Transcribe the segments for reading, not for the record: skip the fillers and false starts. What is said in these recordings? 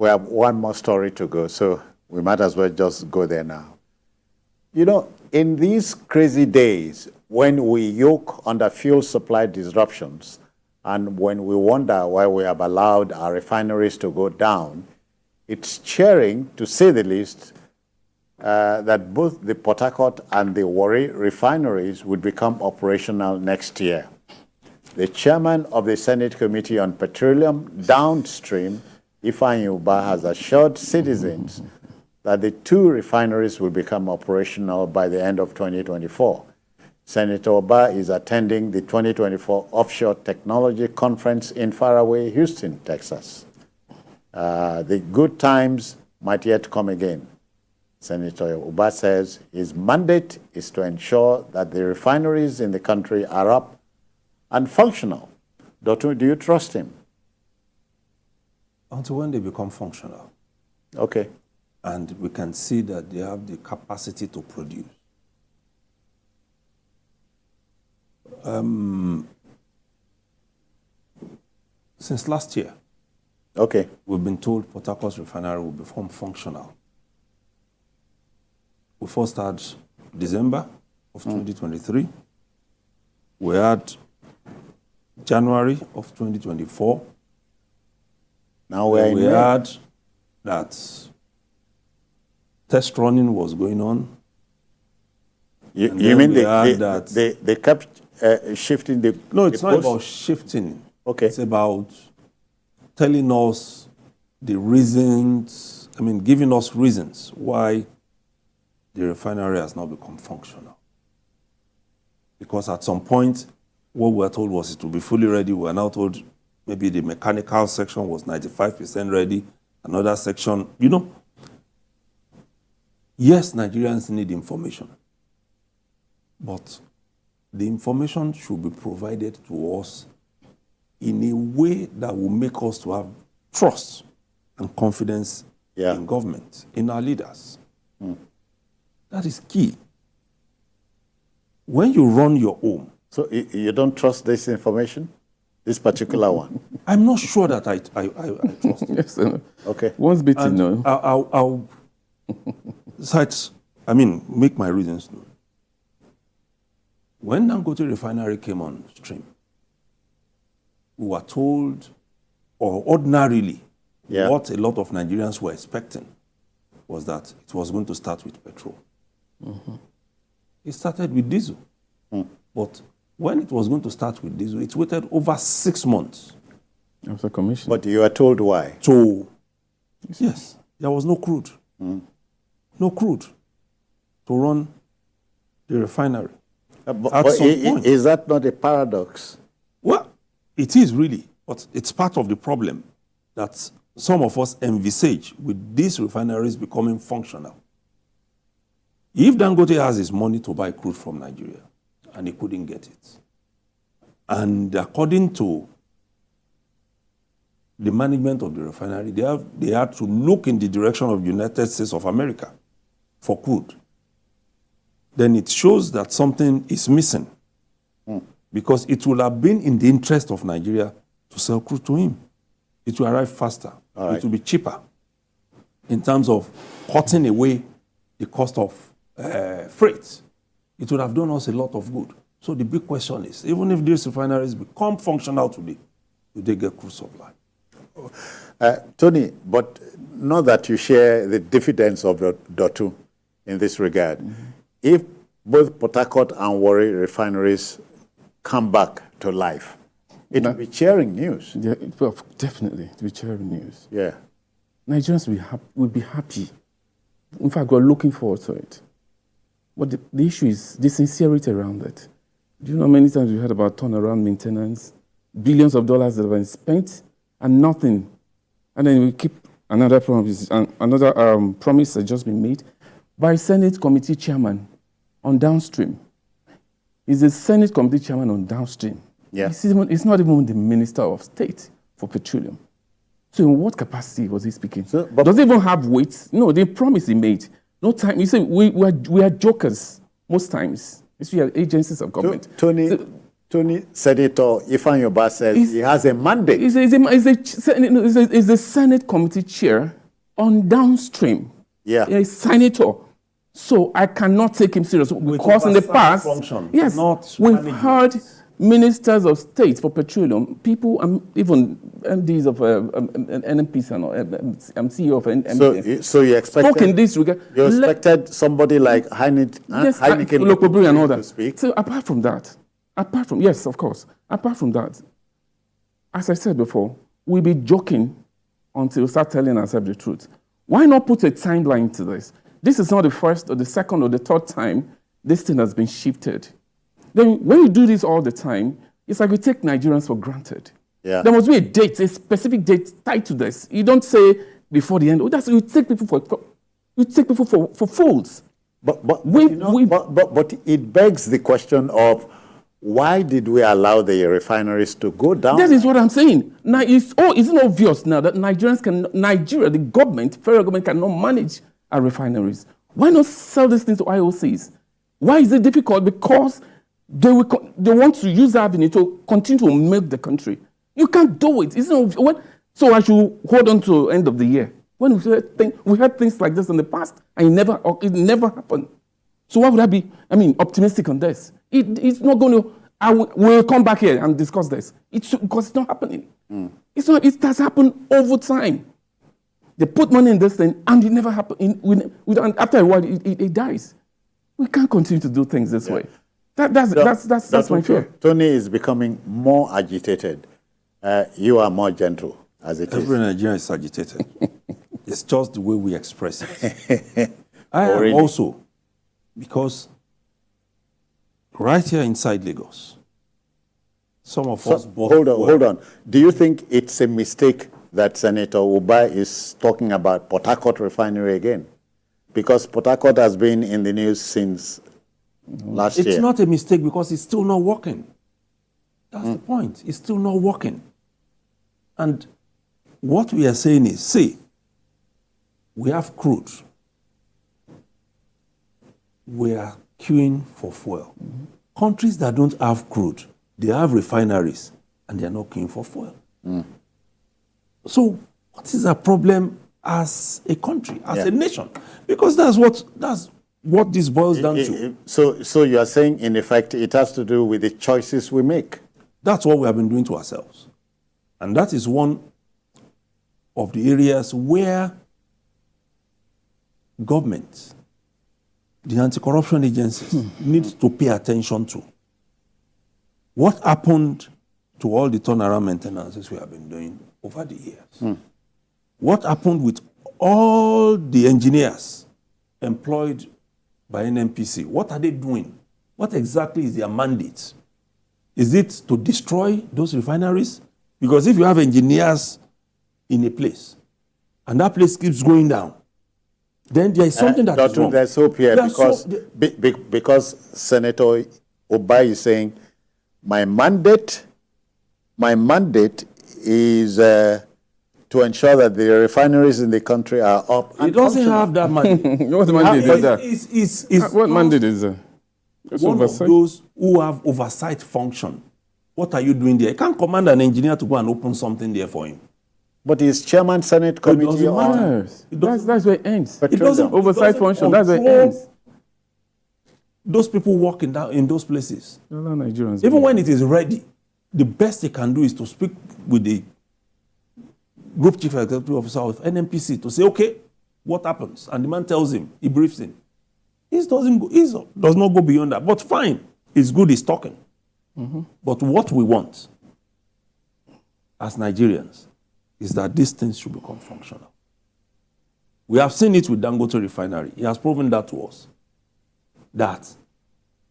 We have one more story to go, so we might as well just go there now. You know, in these crazy days, when we yoke under fuel supply disruptions, and when we wonder why we have allowed our refineries to go down, it's cheering, to say the least, that both the Port Harcourt and the Warri refineries would become operational next year. The chairman of the Senate Committee on Petroleum Downstream, Ifeanyi Uba, has assured citizens that the two refineries will become operational by the end of 2024. Senator Uba is attending the 2024 Offshore Technology Conference in faraway Houston, Texas. The good times might yet come again. Senator Uba says his mandate is to ensure that the refineries in the country are up and functional. Do you trust him? Until when they become functional. Okay. And we can see that they have the capacity to produce. Since last year, okay, we've been told Port Harcourt Refinery will become functional. We first had December of 2023. We had January of 2024. Now we had that test running was going on. You mean they kept shifting the... No, it's the not post? about shifting. Okay. It's about telling us the reasons, giving us reasons why the refinery has not become functional. Because at some point, what we were told was it will be fully ready. We are now told maybe the mechanical section was 95% ready. Another section, yes, Nigerians need information. But the information should be provided to us in a way that will make us to have trust and confidence in government, in our leaders. That is key. When you run your home... So you don't trust this information? This particular one? I'm not sure that I trust it. Yes, okay. Once bitten, no. I'll make my reasons known. When Dangote Refinery came on stream, we were told, or ordinarily, what a lot of Nigerians were expecting was that it was going to start with petrol. It started with diesel. But when it was going to start with diesel, it waited over 6 months. After commission. But you are told why? So, yes, there was no crude. No crude to run the refinery. But is that not a paradox? Well, it is really, but it's part of the problem that some of us envisage with these refineries becoming functional. If Dangote has his money to buy crude from Nigeria, and he couldn't get it, and according to the management of the refinery, they had to look in the direction of the United States of America for crude, then it shows that something is missing. Because it will have been in the interest of Nigeria to sell crude to him. It will arrive faster. It will be cheaper in terms of cutting away the cost of freight. It would have done us a lot of good. So the big question is, even if these refineries become functional today, will they get crude supply? Tony, but not that you share the diffidence of Dotu in this regard. If both Port Harcourt and Warri refineries come back to life, it will be cheering news. Yeah, well, definitely, it will be cheering news. Yeah. Nigerians will be happy. In fact, we're looking forward to it. But the issue is the sincerity around it. Do you know how many times we heard about turnaround maintenance, billions of dollars that have been spent, and nothing? And then we keep another promise, promise has just been made by Senate Committee Chairman on downstream. He's a Senate Committee Chairman on downstream. Yeah. He's not even the Minister of State for Petroleum. So in what capacity was he speaking? So, does he even have weight? No, the promise he made. No time. You say we are jokers most times. We are agencies of government. Tony, Tony, Senator Ifan Yoba says he has a mandate. He's a Senate committee chair on downstream. Yeah. A senator. So I cannot take him seriously because in the past, yes, we've heard ministers of state for petroleum, people, even MDs of NNPC and CEO of NNPC. So you expected, in this regard, you expected somebody like Heineken and all that to speak? So apart from that, yes, of course, apart from that, as I said before, we'll be joking until we start telling ourselves the truth. Why not put a timeline to this? This is not the first or the second or the third time this thing has been shifted. Then when you do this all the time, it's like we take Nigerians for granted. Yeah. There must be a date, a specific date tied to this. You don't say before the end. You take people for fools. But it begs the question of why did we allow the refineries to go down? That is what I'm saying. Now, isn't it obvious now that Nigeria, the government, federal government cannot manage our refineries? Why not sell these things to IOCs? Why is it difficult? Because they want to use that avenue to continue to milk the country. You can't do it. So I should hold on to end of the year. When we had things like this in the past, and it never happened. So why would I be, optimistic on this? It's not going to, we'll come back here and discuss this. Because it's not happening. It has happened over time. They put money in this thing and it never happened. And after a while, it dies. We can't continue to do things this way. That's my fear. Tony is becoming more agitated. You are more gentle, as it is. Every Nigerian is agitated. It's just the way we express it. I am also, because right here inside Lagos, some of us bought. Hold on. Do you think it's a mistake that Senator Uba is talking about Port Harcourt Refinery again? Because Port Harcourt has been in the news since last year. It's not a mistake because it's still not working. That's the point. It's still not working. And what we are saying is, see, we have crude. We are queuing for fuel. Countries that don't have crude, they have refineries, and they are not queuing for fuel. So what is our problem as a country, as a nation? Because that's what this boils down to. So you are saying, in effect, it has to do with the choices we make. That's what we have been doing to ourselves. And that is one of the areas where government, the anti-corruption agencies, need to pay attention to. What happened to all the turnaround maintenances we have been doing over the years? What happened with all the engineers employed by NNPC? What are they doing? What exactly is their mandate? Is it to destroy those refineries? Because if you have engineers in a place, and that place keeps going down, then there is something that is wrong. There's hope here because Senator Uba is saying, my mandate is to ensure that the refineries in the country are up. It doesn't have that mandate. What mandate is that? What mandate is that? One of those who have oversight function. What are you doing there? You can't command an engineer to go and open something there for him. But he's chairman Senate committee on. That's where it ends. It doesn't oversight function. That's where it ends. Those people work in those places. Nigerians. Even when it is ready, the best they can do is to speak with the group chief executive officer of NNPC to say, okay, what happens? And the man tells him, he briefs him. He does not go beyond that. But fine, it's good he's talking. But what we want as Nigerians is that these things should become functional. We have seen it with Dangote Refinery. He has proven that to us, that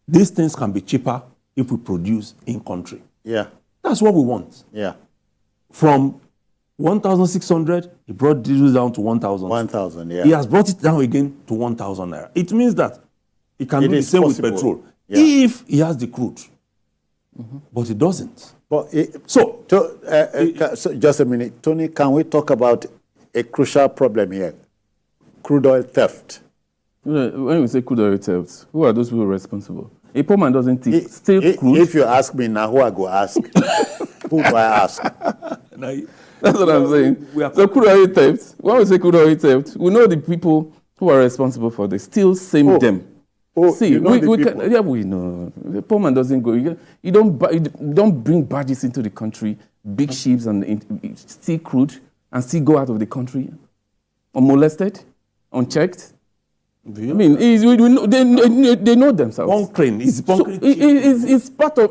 these things can be cheaper if we produce in country. Yeah. That's what we want. Yeah. From 1,600, he brought diesel down to 1,000. 1,000, yeah. He has brought it down again to 1,000 naira. It means that he can do the same with petrol if he has the crude. But he doesn't. But so just a minute, Tony, can we talk about a crucial problem here? Crude oil theft. When we say crude oil theft, who are those people responsible? A poor man doesn't steal crude. If you ask me now, who I go ask? Who do I ask? That's what I'm saying. So crude oil theft. When we say crude oil theft, we know the people who are responsible for this. Still same them. See, you know we know. The poor man doesn't go. You don't bring badges into the country, big ships, and steal crude, and still go out of the country unmolested, unchecked. I mean, they know themselves. Bunkering is bunkering. So it's part of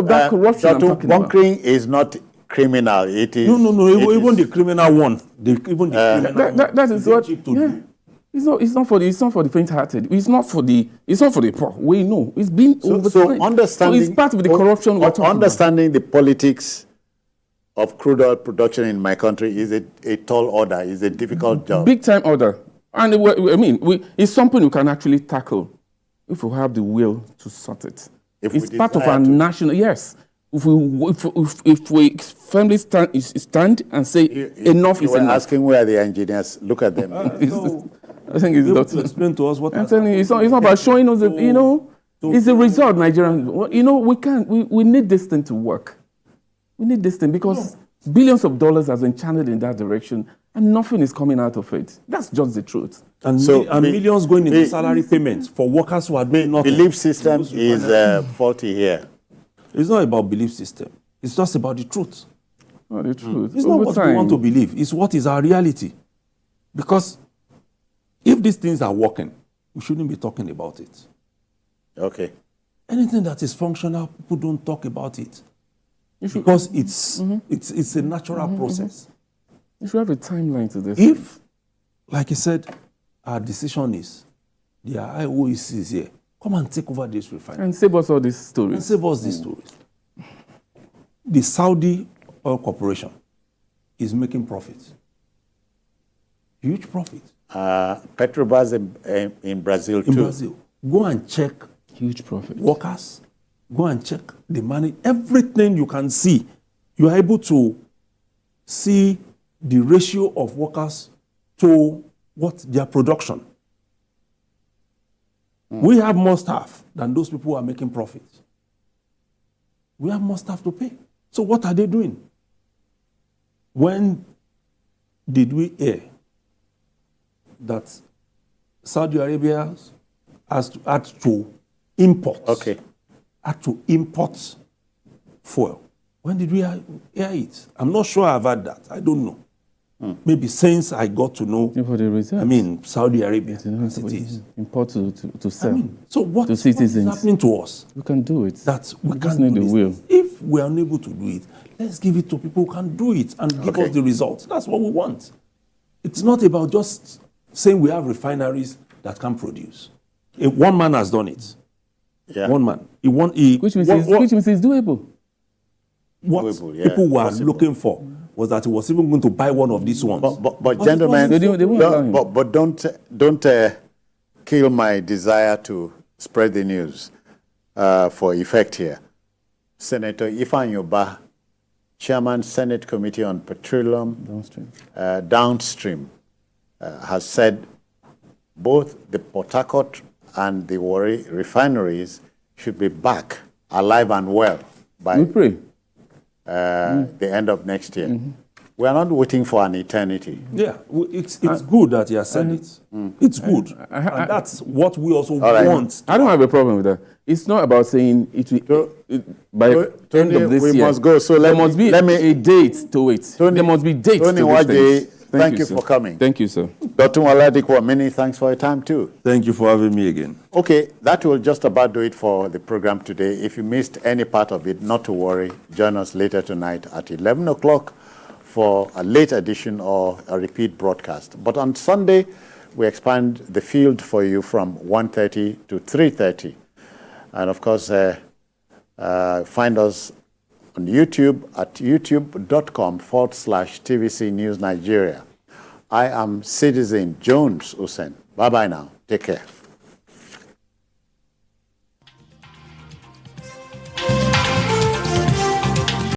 that corruption I'm talking about. Bunkering is not criminal. It is even the criminal one. That is what. Yeah. It's not for the faint-hearted. It's not for the poor. We know it's been over time. Understanding. So it's part of the corruption we're talking understanding the politics of crude oil production in my country is a tall order. Is a difficult job. Big time order, and it's something we can actually tackle if we have the will to sort it. It's part of our national. Yes. If we firmly stand and say enough is enough. Asking where are the engineers? Look at them. I think it's not. Explain to us what. I'm telling you, it's not about showing us. It's a result, Nigerians. We need this thing to work. We need this thing because billions of dollars has been channeled in that direction, and nothing is coming out of it. That's just the truth. And millions going into salary payments for workers who are doing nothing. Belief system is faulty here. It's not about belief system. It's just about the truth. Not the truth. It's not what we want to believe. It's what is our reality. Because if these things are working, we shouldn't be talking about it. Okay. Anything that is functional, people don't talk about it. Because it's a natural process. You should have a timeline to this. If, like I said, our decision is, the IOEC is here, come and take over this refinery. And save us all these stories. The Saudi Oil Corporation is making profits. Huge profit. Petrobras in Brazil too. In Brazil. Go and check. Huge profit. Workers. Go and check the money. Everything you can see. You are able to see the ratio of workers to their production. We have more staff than those people who are making profits. We have more staff to pay. So what are they doing? When did we hear that Saudi Arabia had to import? Okay. Had to import fuel. When did we hear it? I'm not sure I've had that. I don't know. Maybe since I got to know, Saudi Arabia, as it is. Import to sell. So what is happening to us? We can do it. That we just need the will. If we are unable to do it, let's give it to people who can do it and give us the results. That's what we want. It's not about just saying we have refineries that can produce. One man has done it. Yeah. One man. Which means it's doable. What people were looking for was that he was even going to buy one of these ones. But gentlemen, don't kill my desire to spread the news for effect here. Senator Ifan Yoba, Chairman Senate Committee on Petroleum Downstream, has said both the Port Harcourt and the Warri refineries should be back alive and well by the end of next year. We are not waiting for an eternity. Yeah, it's good that you have said it. It's good. And that's what we also want. I don't have a problem with that. It's not about saying by the end of this year. We must go. So there must be a date to it. There must be dates to these things. Thank you for coming. Thank you, sir. Dr. Waladikwa, many thanks for your time too. Thank you for having me again. Okay, that will just about do it for the program today. If you missed any part of it, not to worry. Join us later tonight at 11 o'clock for a late edition or a repeat broadcast. But on Sunday, we expand the field for you from 1:30 to 3:30. And of course, find us on YouTube at youtube.com/TVC News Nigeria. I am Citizen Jones Usen. Bye-bye now. Take care.